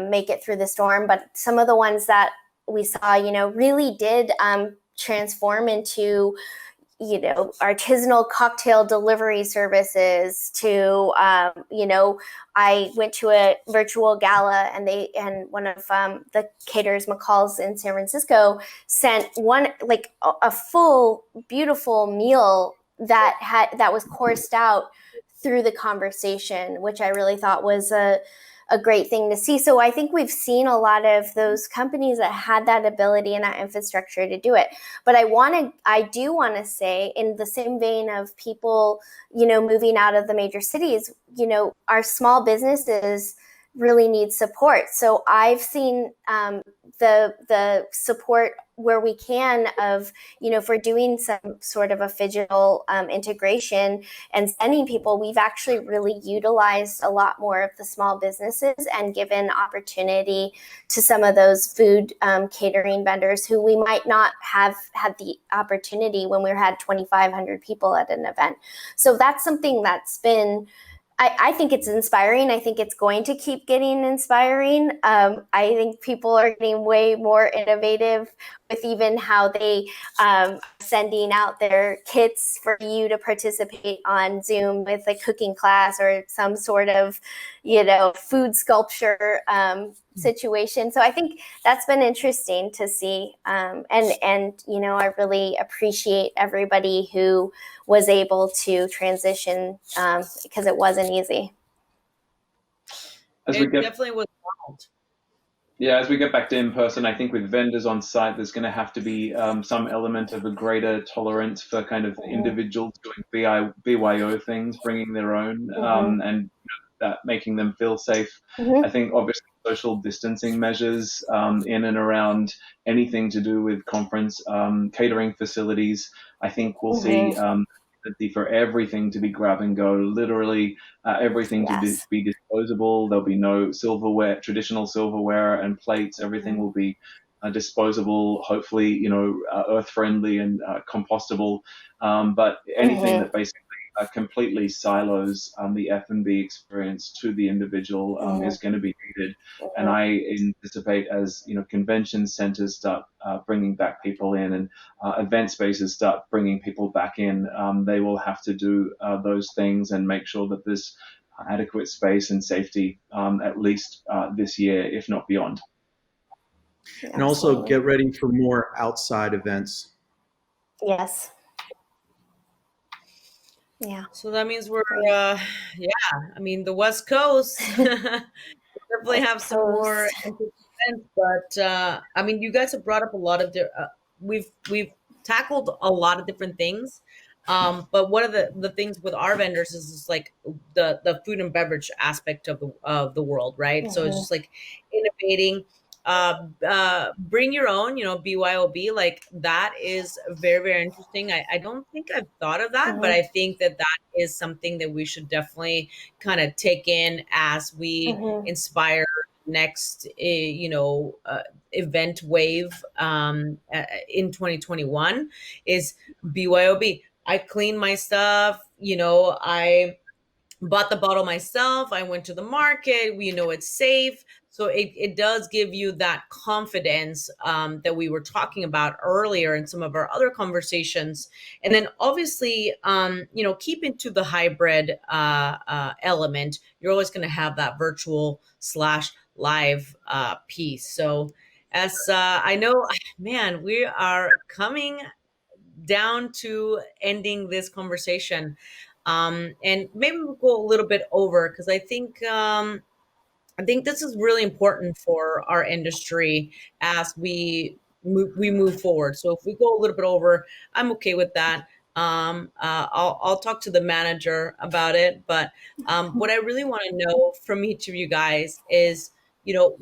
make it through the storm, but some of the ones that we saw, really did transform into artisanal cocktail delivery services to, I went to a virtual gala and one of the caterers, McCall's in San Francisco, sent a full, beautiful meal that was coursed out through the conversation, which I really thought was a great thing to see. So I think we've seen a lot of those companies that had that ability and that infrastructure to do it. But I do want to say, in the same vein of people, moving out of the major cities, our small businesses really need support. So I've seen the support where we can of, if we're doing some sort of a phygital integration and sending people, we've actually really utilized a lot more of the small businesses and given opportunity to some of those food catering vendors who we might not have had the opportunity when we had 2,500 people at an event. So that's something that's been, I think it's inspiring. I think it's going to keep getting inspiring. I think people are getting way more innovative with even how they sending out their kits for you to participate on Zoom with a cooking class or some sort of, food sculpture situation. So I think that's been interesting to see. And I really appreciate everybody who was able to transition because it wasn't easy. It definitely was wild. Yeah, as we get back to in person, I think with vendors on site, there's going to have to be some element of a greater tolerance for kind of individuals doing BYO things, bringing their own, and that making them feel safe. I think obviously social distancing measures in and around anything to do with conference catering facilities. I think we'll see for everything to be grab and go, literally everything to be disposable. There'll be no silverware, traditional silverware and plates. Everything will be disposable, hopefully, earth friendly and compostable. But anything that basically completely silos the F&B experience to the individual is going to be needed. And I anticipate as convention centers start bringing back people in and event spaces start bringing people back in, they will have to do those things and make sure that there's adequate space and safety at least this year, if not beyond. And also get ready for more outside events. Yes. Yeah. So that means we're, the West Coast definitely have some more events, but you guys have brought up a lot of, we've tackled a lot of different things. But one of the things with our vendors is like the food and beverage aspect of the world, right? So it's just like innovating, bring your own, BYOB, like that is very, very interesting. I don't think I've thought of that, but I think that is something that we should definitely kind of take in as we inspire next, event wave in 2021 is BYOB. I clean my stuff, I bought the bottle myself. I went to the market. It's safe. So it does give you that confidence that we were talking about earlier in some of our other conversations. And then obviously, keeping to the hybrid element, you're always going to have that virtual / live piece. So as I know, man, we are coming down to ending this conversation. And maybe we'll go a little bit over because I think this is really important for our industry as we move forward. So if we go a little bit over, I'm okay with that. I'll talk to the manager about it. But what I really want to know from each of you guys is,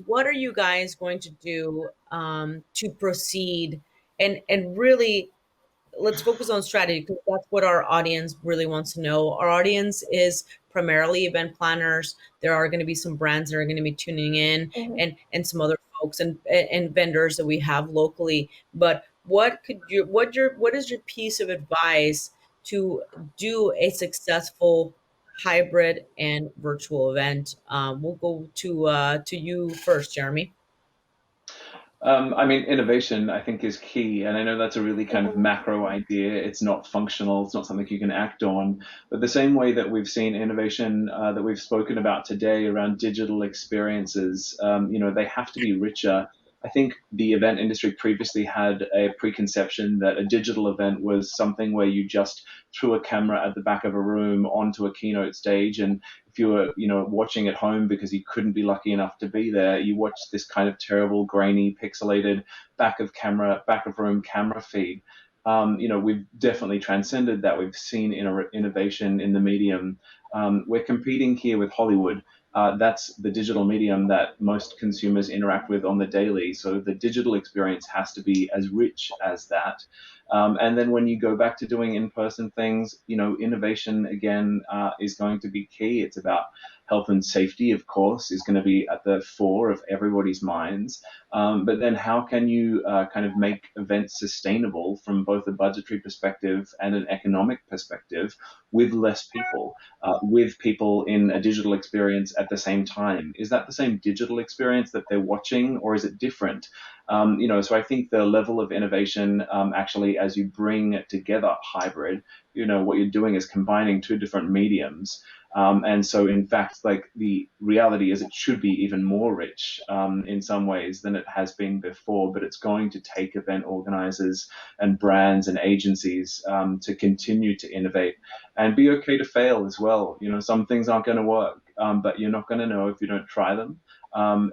what are you guys going to do to proceed and really let's focus on strategy because that's what our audience really wants to know. Our audience is primarily event planners. There are going to be some brands that are going to be tuning in, Mhm. and some other folks and vendors that we have locally. But what is your piece of advice to do a successful hybrid and virtual event? We'll go to you first, Jeremy. I mean, innovation, I think, is key. And I know that's a really kind of Mhm. macro idea. It's not functional, it's not something you can act on. But the same way that we've seen innovation that we've spoken about today around digital experiences, they have to be richer. I think the event industry previously had a preconception that a digital event was something where you just threw a camera at the back of a room onto a keynote stage, and if you were, watching at home because you couldn't be lucky enough to be there, you watched this kind of terrible, grainy, pixelated back of room camera feed. We've definitely transcended that. We've seen innovation in the medium. We're competing here with Hollywood. That's the digital medium that most consumers interact with on the daily. So the digital experience has to be as rich as that. And then when you go back to doing in-person things, innovation again is going to be key. It's about health and safety, of course, is going to be at the fore of everybody's minds. But then how can you kind of make events sustainable from both a budgetary perspective and an economic perspective with less people, with people in a digital experience at the same time? Is that the same digital experience that they're watching, or is it different? So I think the level of innovation, actually, as you bring together hybrid, what you're doing is combining two different mediums. And so, in fact, like the reality is it should be even more rich in some ways than it has been before, but it's going to take event organizers and brands and agencies to continue to innovate and be okay to fail as well. Some things aren't going to work, but you're not going to know if you don't try them.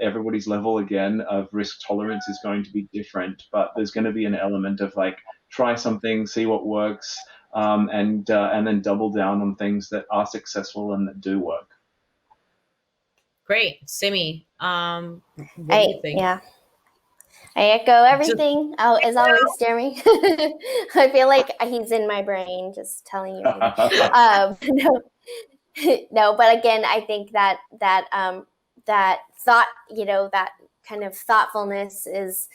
Everybody's level again of risk tolerance is going to be different, but there's going to be an element of like try something, see what works, and then double down on things that are successful and that do work. Great, Simi. What do you think? Yeah, I echo everything as always, Jeremy. I feel like he's in my brain, just telling you everything. No, no, but again, I think that thought, that kind of thoughtfulness is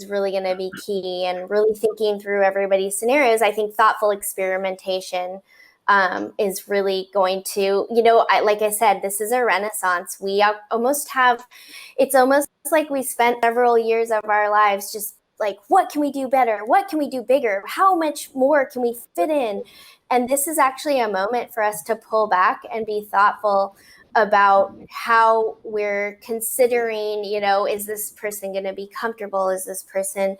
really going to be key, and really thinking through everybody's scenarios. I think thoughtful experimentation is really going to, like I said, this is a renaissance. We almost have, it's almost like we spent several years of our lives just like, what can we do better? What can we do bigger? How much more can we fit in? And this is actually a moment for us to pull back and be thoughtful about how we're considering, is this person going to be comfortable? Is this person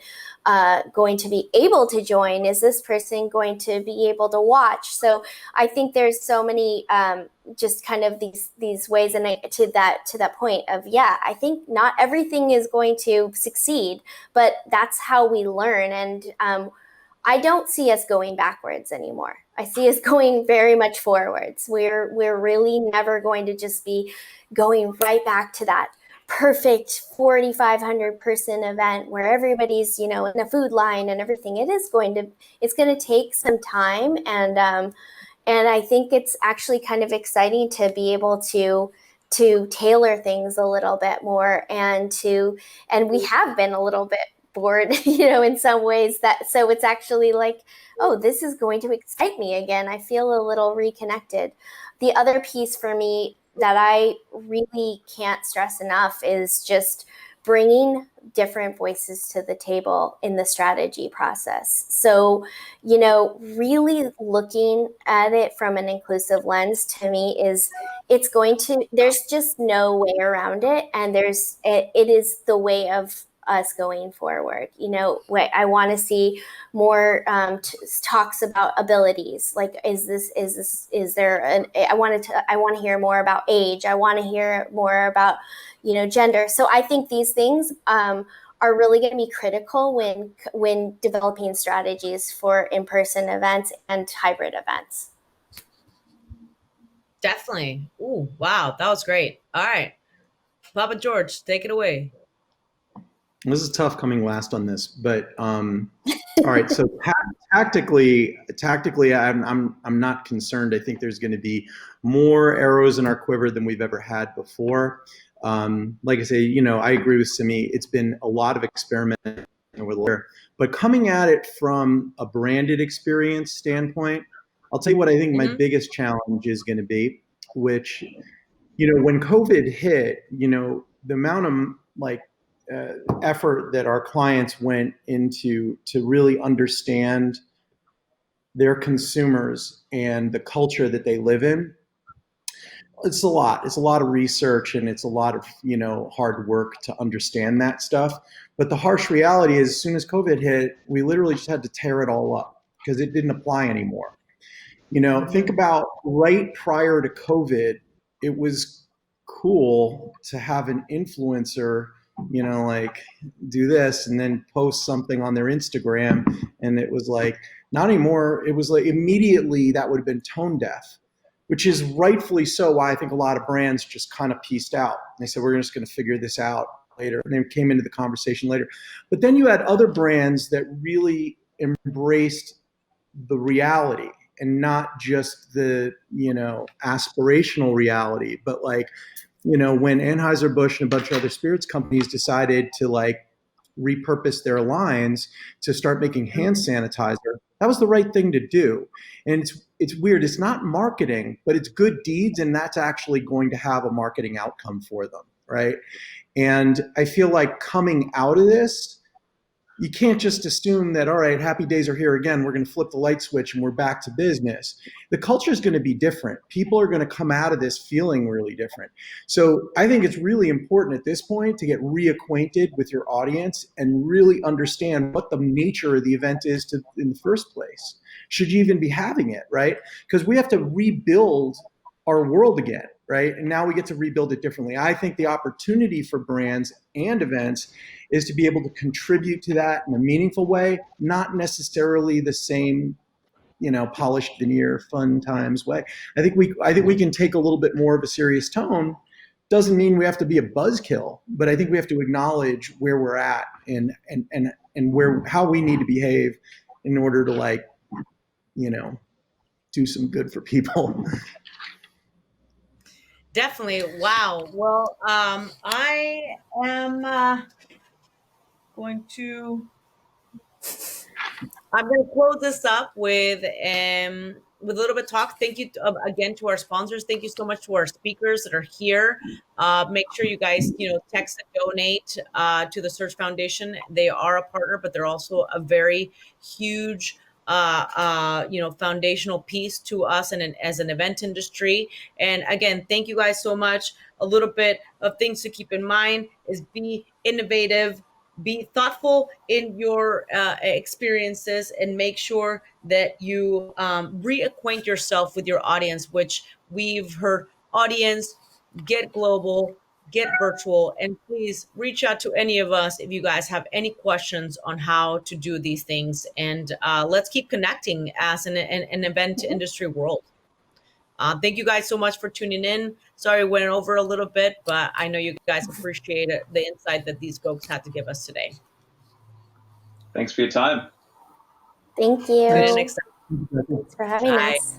going to be able to join? Is this person going to be able to watch? So I think there's so many just kind of these ways, and to that point of, I think not everything is going to succeed, but that's how we learn. And I don't see us going backwards anymore. I see us going very much forwards. We're really never going to just be going right back to that perfect 4,500 person event where everybody's, in a food line and everything. It's going to take some time, and I think it's actually kind of exciting to be able to tailor things a little bit more, and we have been a little bit bored, in some ways, so it's actually like, oh, this is going to excite me again. I feel a little reconnected. The other piece for me that I really can't stress enough is just bringing different voices to the table in the strategy process. So, really looking at it from an inclusive lens to me is there's just no way around it. And it is the way of us going forward. I want to see more talks about abilities. Like, I want to hear more about age. I want to hear more about, gender. So I think these things are really going to be critical when developing strategies for in-person events and hybrid events. Definitely. Ooh, wow, that was great. All right, Papa George, take it away. This is tough coming last on this, but all right. So tactically, I'm not concerned. I think there's going to be more arrows in our quiver than we've ever had before. Like I say, I agree with Simi. It's been a lot of experimenting over there, but coming at it from a branded experience standpoint, I'll tell you what I think my biggest challenge is going to be, which, when COVID hit, the amount of effort that our clients went into to really understand their consumers and the culture that they live in. It's a lot of research, and it's a lot of, hard work to understand that stuff. But the harsh reality is, as soon as COVID hit, we literally just had to tear it all up because it didn't apply anymore. Think about right prior to COVID, it was cool to have an influencer, do this and then post something on their Instagram. And it was like, not anymore. It was like immediately that would have been tone deaf, which is rightfully so why I think a lot of brands just kind of pieced out. They said, we're just going to figure this out later. And they came into the conversation later. But then you had other brands that really embraced the reality, and not just the, aspirational reality, but when Anheuser-Busch and a bunch of other spirits companies decided to repurpose their lines to start making hand sanitizer, that was the right thing to do. And it's weird. It's not marketing, but it's good deeds, and that's actually going to have a marketing outcome for them, right? And I feel like coming out of this, you can't just assume that, all right, happy days are here again. We're going to flip the light switch and we're back to business. The culture is going to be different. People are going to come out of this feeling really different. So I think it's really important at this point to get reacquainted with your audience and really understand what the nature of the event is in the first place. Should you even be having it, right? Because we have to rebuild our world again, right? And now we get to rebuild it differently. I think the opportunity for brands and events is to be able to contribute to that in a meaningful way, not necessarily the same, polished veneer, fun times way. I think we can take a little bit more of a serious tone. Doesn't mean we have to be a buzzkill, but I think we have to acknowledge where we're at and how we need to behave in order to do some good for people. Definitely. Wow. Well, I am I'm going to close this up with a little bit of talk. Thank you again to our sponsors. Thank you so much to our speakers that are here. Make sure you guys, text and donate to the Search Foundation. They are a partner, but they're also a very huge foundational piece to us and as an event industry. And again, thank you guys so much. A little bit of things to keep in mind is be innovative, be thoughtful in your experiences, and make sure that you reacquaint yourself with your audience, which we've heard audience, get global, get virtual, and please reach out to any of us if you guys have any questions on how to do these things. And let's keep connecting as an event industry world. Thank you guys so much for tuning in. Sorry, we went over a little bit, but I know you guys appreciate the insight that these folks had to give us today. Thanks for your time. Thank you. See you next time. Thanks for having us.